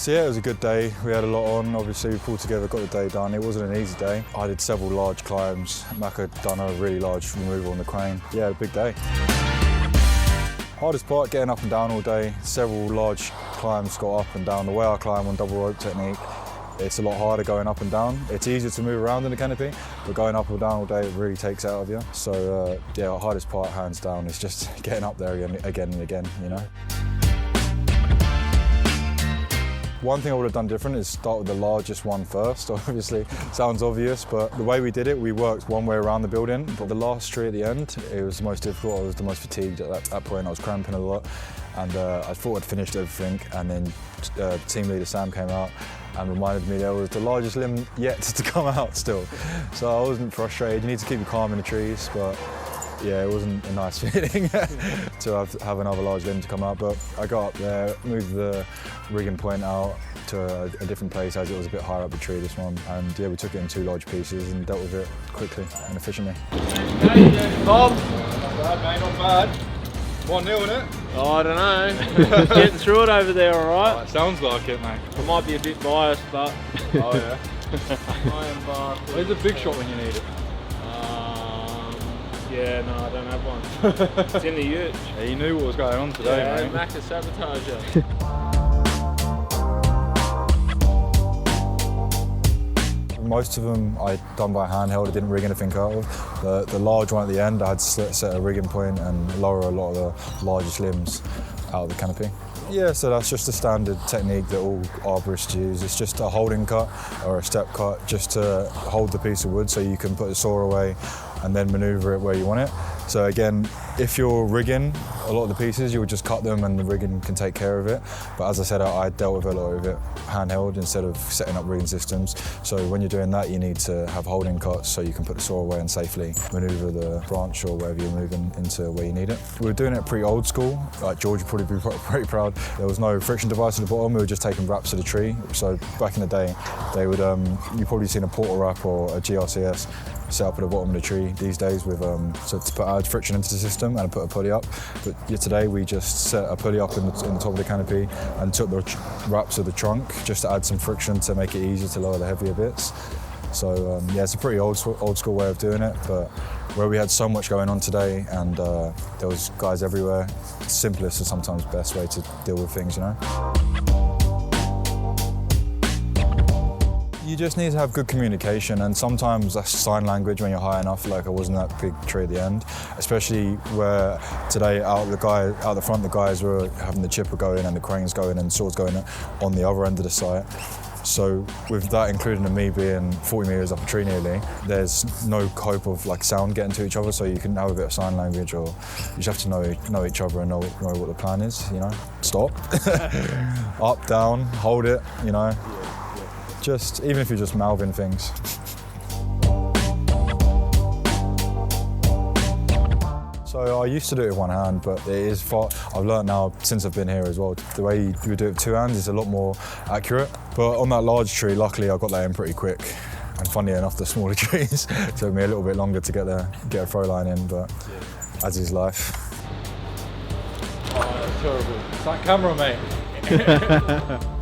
So yeah, it was a good day. We had a lot on. Obviously, we pulled together, got the day done. It wasn't an easy day. I did several large climbs. Mac had done a really large removal on the crane. Yeah, a big day. Hardest part, getting up and down all day. Several large climbs got up and down. The way I climb on double rope technique, it's a lot harder going up and down. It's easier to move around in the canopy, but going up or down all day, it really takes it out of you. So yeah, the hardest part, hands down, is just getting up there again and again, you know. One thing I would have done different is start with the largest one first. Obviously, sounds obvious, but the way we did it, we worked one way around the building. But the last tree at the end, it was the most difficult. I was the most fatigued at that point. I was cramping a lot, and I thought I'd finished everything. And then team leader Sam came out and reminded me there was the largest limb yet to come out still. So I wasn't frustrated. You need to keep you calm in the trees, but yeah, it wasn't a nice feeling to have another large limb to come out, but I got up there, moved the rigging point out to a different place as it was a bit higher up the tree, this one, and yeah, we took it in 2 large pieces and dealt with it quickly and efficiently. How you doing, Bob? Not bad, mate, not bad. 1-0, isn't it? Oh, I don't know. Getting through it over there, all right? Oh, it sounds like it, mate. I might be a bit biased, but Oh yeah. I am biased. Where's the big shot when you need it? Yeah, no, I don't have one. It's in the ute. Yeah, you knew what was going on today, Yeah, mate. Mac is sabotager. Most of them I'd done by handheld, I didn't rig anything out of. The large one at the end, I had to set a rigging point and lower a lot of the largest limbs out of the canopy. Yeah, so that's just a standard technique that all arborists use. It's just a holding cut or a step cut just to hold the piece of wood so you can put the saw away and then manoeuvre it where you want it. So again, if you're rigging a lot of the pieces, you would just cut them and the rigging can take care of it. But as I said, I dealt with a lot of it handheld instead of setting up rigging systems. So when you're doing that, you need to have holding cuts so you can put the saw away and safely manoeuvre the branch or wherever you're moving into where you need it. We were doing it pretty old school. Like George would probably be pretty proud. There was no friction device at the bottom. We were just taking wraps of the tree. So back in the day, they would, you've probably seen a portal wrap or a GRCS set up at the bottom of the tree these days with so to add friction into the system and put a pulley up. But yeah, today we just set a pulley up in the top of the canopy and took the wraps of the trunk just to add some friction to make it easier to lower the heavier bits. So yeah, it's a pretty old school way of doing it, but where we had so much going on today and there was guys everywhere, simplest is sometimes the best way to deal with things, you know. You just need to have good communication, and sometimes that's sign language when you're high enough, like I wasn't that big tree at the end, especially where today out the front the guys were having the chipper going and the cranes going and saws going on the other end of the site. So with that including me being 40 metres up a tree nearly, there's no hope of like sound getting to each other, so you can have a bit of sign language or you just have to know each other and know what the plan is, you know. Stop, up, down, hold it, you know. Just, even if you're just mouthing things. So I used to do it with one hand, but it is far, I've learned now since I've been here as well, the way you do it with 2 hands is a lot more accurate. But on that large tree, luckily I got that in pretty quick. And funny enough, the smaller trees took me a little bit longer to get a throw line in, but as is life. Oh, that's terrible. It's that camera, mate.